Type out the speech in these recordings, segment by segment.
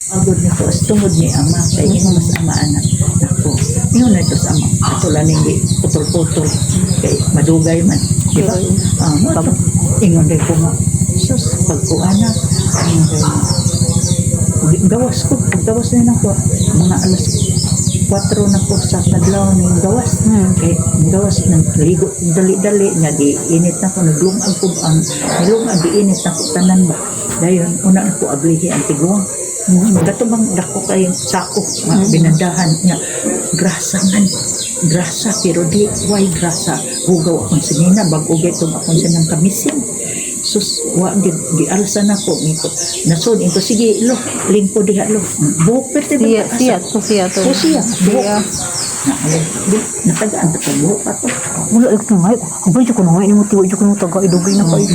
Agod nito as tungod ni ama kay mas ama anak nako. Ingon na ito sa ama. Katulan ni putol-putol kay madugay man. Di ba? Mo to. Ingon din ko nga. Sus pagkuana. Gawas ko. Gawas na nako. Mga alas 4 na po sa kadlaw ni gawas. Kay gawas ng ligo dali-dali nga di init na ko naglumag ko ang nilumag di init na ko tanan ba. Dayon una na ko ablihi ang tiguang. Gatubang dako kay sako nga binandahan nga grasa man grasa pero di why grasa hugaw akong sinina bag-o gaytong akong sinang kamisin sus wa di alsa na ko nito nasod into sige lo lingko diha lo buhok perte ba Siya to. buhok natagaan ta buhok ato Wala ito nga. Abay, ko na nga. Ini mo tiwa ko na taga. Idugay na kayo.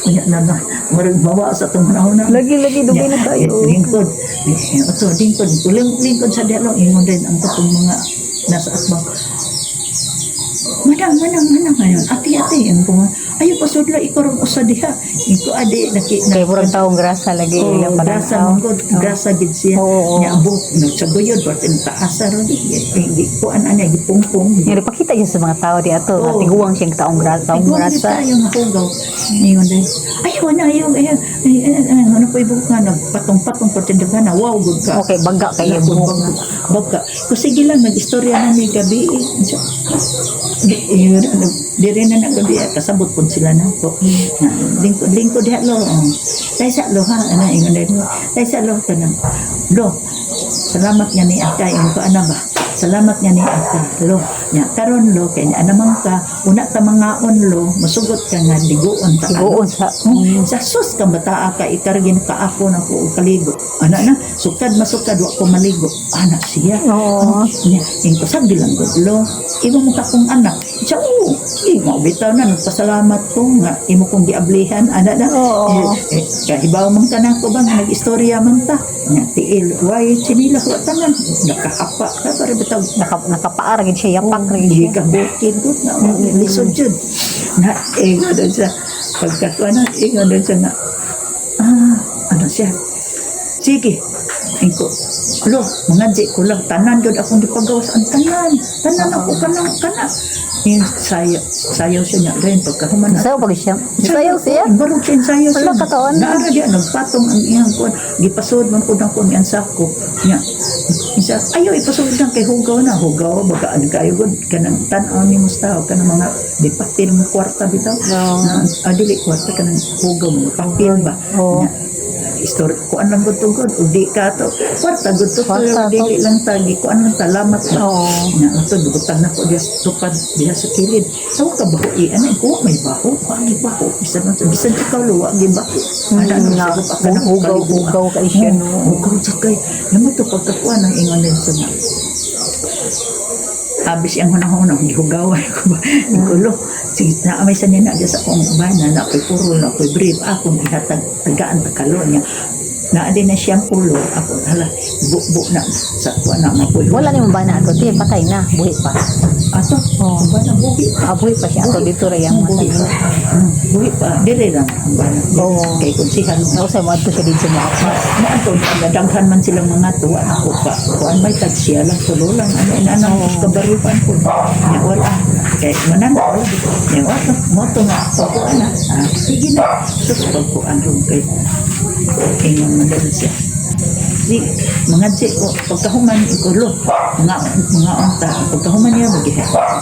nya na marag bawa sa tong panahon na Lagi-lagi dugay na tayo. lingkod ato lingkod lingkod sa diha lo ingon din ang katong mga nasa atbang manang ngayon ati ang mga ayo pasudla ikaron usa diha iko ade Kaya murang taong grasa lagi. Ilang grasa pananaw. mongod grasa gid siya Oo. nya abot no sa guyod batin taasa ro di ko ana gipungpong Nga, ipakita niya sa mga tao di ato. Oo. Tiguang siyang taong grasa. yung hugaw niyon din ay wala yung ano po ibuka nga nagpatong-patong po tindagan na wow good ka Okay, baga kayo. baga sige lang nag-istorya na ni gabi dire na gabi kasabot po sila na po lingkod diha lo tay sa lo ha ana ingon din tay sa lo kanang lo salamat nga ni Akay ang ko ana ba salamat nga ni Akay lo nya karon lo kay anamang ka una ta mangaon lo masugot ka nga diguon ta Tiguon sa... sa sus ka bataa ka ikargin ka ako na ko kaligo ana na sukad masukad wa ko maligo ana siya Oo. nya ingko sabi lang gud lo imo mo kakong anak siya imo bitaw na nagpasalamat ko nga imo kong giablihan ana na Oo. kahibaw man ka na ko ba nga nag-istorya man ta nya tiil why sinila wa tanan nakahapa ka para bitaw Nakapaar gid siya. Yapak rin hindi siya. ka bukid good na lisod jud na doon sa pagkatuan na doon sa na ano siya sige ingko lo mga di ko lang tanan jud akong gipagawas ang tanan ako kana in sayaw siya niya rin pagkahuman na Sayo pag siya. Sayo siya. barog siya sayaw siya Wala kataon. naara diya nagpatong ang iyang kuan gipasod man pud ako ni ang sako niya isa ayo ipasod lang kay hugaw bagaan kayo gud kanang tan-aw ni mustaw kanang mga di papel mo kwarta bitaw Oo. na dili kwarta kanang hugaw mo papel ba Oo. Nya, istorya ko anong gud udi ka to kwarta gud to Kwarta to. dili lang tagi ko anong salamat ba Oo. na ito dugutan na ko diya tupad diya sa kilid tawo ka baho ana ko may baho pagi baho bisan ikaw luwa gi baho ana na sa ka na Hugaw ka siya. hugaw sakay naman to pagkakuan ang ingon din sa na habis ang hunahunang gihugawan ko ba ikulo sige na may sanina diya sa kong bana na ako'y puro na ako'y brief akong ihatag tagaan takalo niya na din na siyang pulo ako hala buk na sa kuan na mapulo Wala ni mo ba na ato? Tiyan, patay na. Buhi pa. ato bana buhi Buhi pa siya. Ato dito rin yung buhi masaya. pa buhi pa dire lang ang bana Oo. kay konsihan Nausay mo ato siya dito sa mga apas. Nato, nadaghan man silang mga tuwa ako pa. Kuan may tag siya lang, tulo lang. Ano, kabarupan ko. Nya wala. Kaya mananaw. Nya wala. Moto nga. Pagkuan na. Sige na. Sus, pagkuan rin kay. Ingon man din siya. Di, mga di ko, pagkahuman, ikulo. Mga unta. Pagkahuman niya,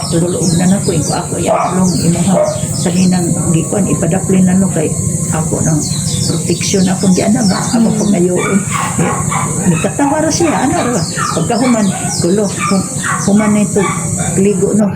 tululog na na ko. Ako, yung imuha. Sa linang gikuan, ipadaplin na no kay ako ng protection akong di ana ba ako pangayoon nakatawa ra siya ana ra pagkahuman kulo human na ito ligo no